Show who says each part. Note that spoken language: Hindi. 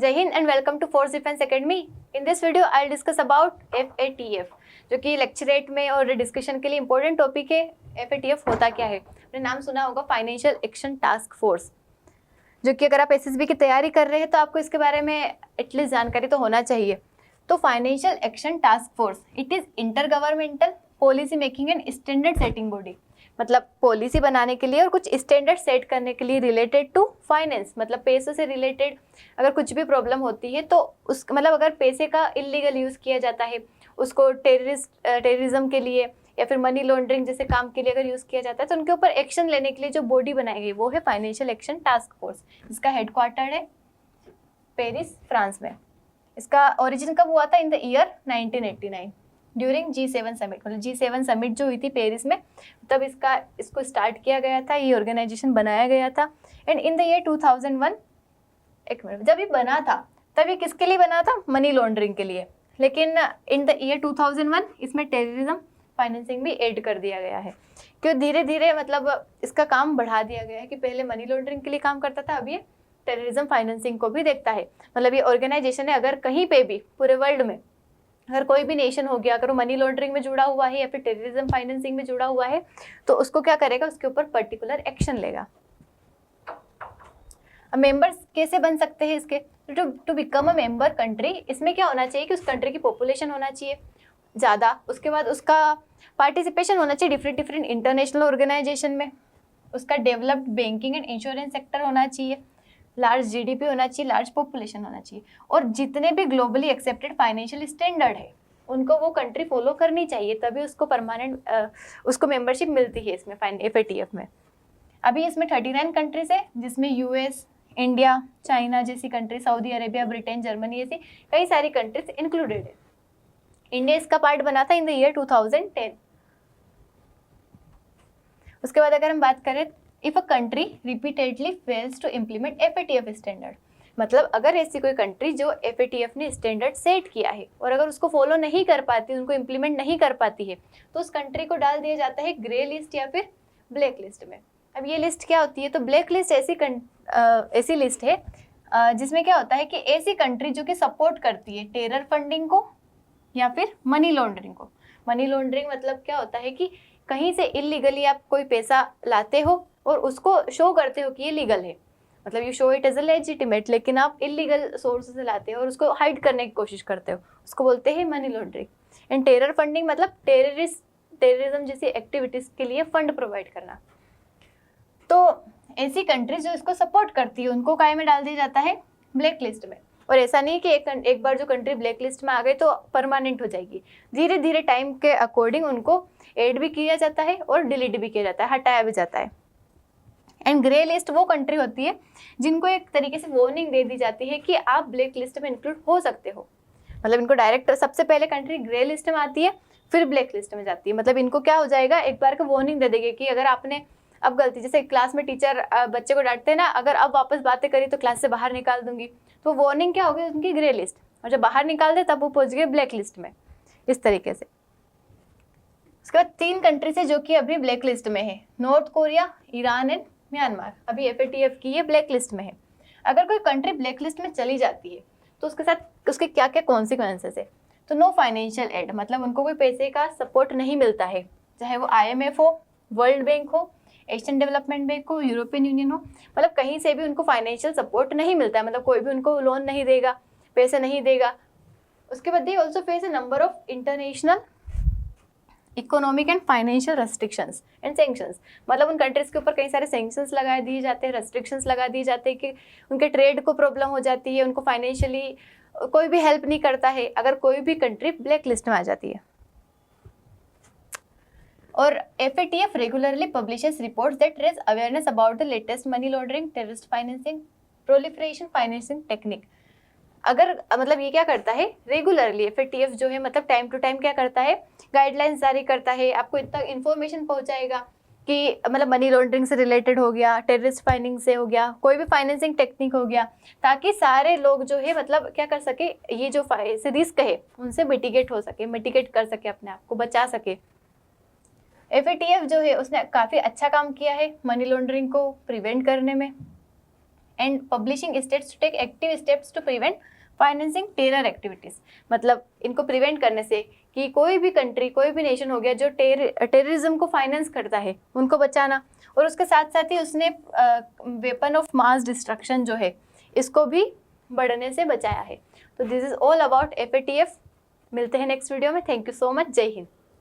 Speaker 1: जय Hind and welcome to force defence academy. In this video I discuss about FATF, जो कि लेक्चरेट में और डिस्कशन के लिए इंपॉर्टेंट टॉपिक है। FATF होता क्या है? आपने नाम सुना होगा, फाइनेंशियल एक्शन टास्क फोर्स, जो कि अगर आप SSB की तैयारी कर रहे हैं तो आपको इसके बारे में एटलीस्ट जानकारी तो होना चाहिए। तो financial action task force it is inter governmental policy making and standard setting body, मतलब पॉलिसी बनाने के लिए और कुछ स्टैंडर्ड सेट करने के लिए रिलेटेड टू फाइनेंस, मतलब पैसों से रिलेटेड अगर कुछ भी प्रॉब्लम होती है तो उस मतलब अगर पैसे का इलीगल यूज़ किया जाता है, उसको टेररिज्म के लिए या फिर मनी लॉन्ड्रिंग जैसे काम के लिए अगर यूज़ किया जाता है तो उनके ऊपर एक्शन लेने के लिए जो बॉडी बनाई गई वो है फाइनेंशियल एक्शन टास्क फोर्स, जिसका हेडक्वार्टर है पेरिस, फ्रांस में। इसका ओरिजिन कब हुआ था? In the year 1989 during G7 summit, मतलब G7 समिट जो हुई थी पेरिस में, तब इसको स्टार्ट किया गया था, ये ऑर्गेनाइजेशन बनाया गया था। एंड इन द ईयर 2001, एक मिनट, जब ये बना था तब ये किसके लिए बना था? मनी लॉन्ड्रिंग के लिए। लेकिन इन द ईयर 2001 इसमें टेररिज्म फाइनेंसिंग भी ऐड कर दिया गया है, क्यों धीरे धीरे मतलब इसका काम बढ़ा दिया गया है कि पहले मनी लॉन्ड्रिंग के लिए काम करता था, अब ये टेररिज्म फाइनेंसिंग को भी देखता है। मतलब ये ऑर्गेनाइजेशन है, अगर कहीं पे भी पूरे वर्ल्ड में अगर कोई भी नेशन हो गया, अगर वो मनी लॉन्ड्रिंग में जुड़ा हुआ है या फिर टेररिज्म फाइनेंसिंग में जुड़ा हुआ है तो उसको क्या करेगा? उसके ऊपर पर्टिकुलर एक्शन लेगा। अब मेंबर्स कैसे बन सकते हैं इसके? To become a member country, इसमें क्या होना चाहिए कि उस कंट्री की पॉपुलेशन होना चाहिए ज़्यादा, उसके बाद उसका पार्टिसिपेशन होना चाहिए डिफरेंट इंटरनेशनल ऑर्गेनाइजेशन में, उसका developed banking and insurance sector होना चाहिए, लार्ज GDP होना चाहिए, लार्ज पॉपुलेशन होना चाहिए, और जितने भी ग्लोबली एक्सेप्टेड फाइनेंशियल स्टैंडर्ड है उनको वो कंट्री फॉलो करनी चाहिए, तभी उसको परमानेंट उसको मेंबरशिप मिलती है इसमें FATF में। अभी इसमें 39 कंट्रीज है, जिसमें US, इंडिया, चाइना जैसी country, Saudi Arabia, Britain, Germany ऐसी कई सारी कंट्रीज इंक्लूडेड है। इंडिया इसका पार्ट बना था इन द ईयर 2010। उसके बाद अगर हम बात करें, if a country repeatedly fails to implement FATF standard, मतलब अगर ऐसी कोई कंट्री जो FATF ने स्टैंडर्ड सेट किया है और अगर उसको फॉलो नहीं कर पाती, उनको इम्प्लीमेंट नहीं कर पाती है, तो उस कंट्री को डाल दिया जाता है ग्रे लिस्ट या फिर ब्लैक लिस्ट में। अब ये लिस्ट क्या होती है? तो ब्लैक लिस्ट ऐसी लिस्ट है जिसमें क्या होता है कि ऐसी कंट्री जो कि सपोर्ट करती है टेरर फंडिंग को या फिर मनी लॉन्ड्रिंग को। मनी लॉन्ड्रिंग मतलब क्या होता है कि कहीं से इलीगली आप कोई पैसा लाते हो और उसको शो करते हो कि ये लीगल है, मतलब you show it as a legitimate, लेकिन आप इलीगल सोर्स से लाते हो और उसको हाइड करने की कोशिश करते हो, उसको बोलते हैं money laundering. And terror funding मतलब टेररिज्म जैसी एक्टिविटीज के लिए फंड प्रोवाइड करना। तो ऐसी कंट्रीज जो इसको सपोर्ट करती है उनको काय में डाल दिया जाता है? ब्लैक लिस्ट में। और ऐसा नहीं कि एक बार जो कंट्री ब्लैक लिस्ट में आ गई तो परमानेंट हो जाएगी, धीरे धीरे टाइम के अकॉर्डिंग उनको ऐड भी किया जाता है और डिलीट भी किया जाता है, हटाया भी जाता है। एंड ग्रे लिस्ट वो कंट्री होती है जिनको एक तरीके से वार्निंग दे दी जाती है कि आप ब्लैक लिस्ट में इंक्लूड हो सकते हो, मतलब इनको डायरेक्ट सबसे पहले कंट्री ग्रे लिस्ट में आती है फिर ब्लैक लिस्ट में जाती है। मतलब इनको क्या हो जाएगा, एक बार का वार्निंग दे देगी कि अगर आपने अब गलती, जैसे क्लास में टीचर बच्चे को डांटते हैं ना, अगर अब वापस बातें करी तो क्लास से बाहर निकाल दूंगी, तो वार्निंग क्या होगी? उनकी ग्रे लिस्ट, और जब बाहर निकाल दे तब वो पहुंच गए ब्लैक लिस्ट में, इस तरीके से। उसके बाद 3 कंट्रीज है जो कि अभी ब्लैक लिस्ट में है, north Korea, Iran and Myanmar, अभी FATF की ये ब्लैक लिस्ट में है। अगर कोई कंट्री ब्लैक लिस्ट में चली जाती है तो उसके साथ उसके क्या क्या कॉन्सिक्वेंसेस है? तो नो फाइनेंशियल एड, मतलब उनको कोई पैसे का सपोर्ट नहीं मिलता है, चाहे वो IMF हो, वर्ल्ड बैंक हो, एशियन डेवलपमेंट बैंक हो, यूरोपियन यूनियन हो, मतलब कहीं से भी उनको फाइनेंशियल सपोर्ट नहीं मिलता है, मतलब कोई भी उनको लोन नहीं देगा, पैसे नहीं देगा। उसके बाद they also face a number of international economic and financial restrictions and sanctions, मतलब उन कंट्रीज के ऊपर कई सारे सैंक्शंस लगा दिए जाते हैं, रेस्ट्रिक्शंस लगा दिए जाते हैं कि उनके ट्रेड को प्रॉब्लम हो जाती है, उनको फाइनेंशियली कोई भी हेल्प नहीं करता है अगर कोई भी कंट्री ब्लैक लिस्ट में आ जाती है। और FATF regularly publishes reports that raise awareness about the latest money laundering, terrorist financing, proliferation financing technique. अगर मतलब ये क्या करता है रेगुलरली, FATF जो है मतलब टाइम टू टाइम क्या करता है, गाइडलाइंस जारी करता है, आपको इतना इन्फॉर्मेशन पहुंचाएगा कि मतलब मनी लॉन्ड्रिंग से रिलेटेड हो गया, टेररिस्ट फाइनेंसिंग से हो गया, कोई भी फाइनेंसिंग टेक्निक हो गया, ताकि सारे लोग जो है मतलब क्या कर सके, ये जो रिस्क है उनसे मिटिगेट हो सके, मिटिगेट कर सके, अपने आप को बचा सके। FATF जो है उसने काफ़ी अच्छा काम किया है मनी लॉन्ड्रिंग को प्रिवेंट करने में। And publishing states to take active steps to prevent financing terror activities. मतलब इनको प्रिवेंट करने से कि कोई भी कंट्री, कोई भी नेशन हो गया जो टेररिज्म को फाइनेंस करता है, उनको बचाना। और उसके साथ साथ ही उसने वेपन ऑफ मास डिस्ट्रक्शन जो है इसको भी बढ़ने से बचाया है। तो this is all about FATF। मिलते हैं नेक्स्ट वीडियो में। Thank you so much. जय हिंद।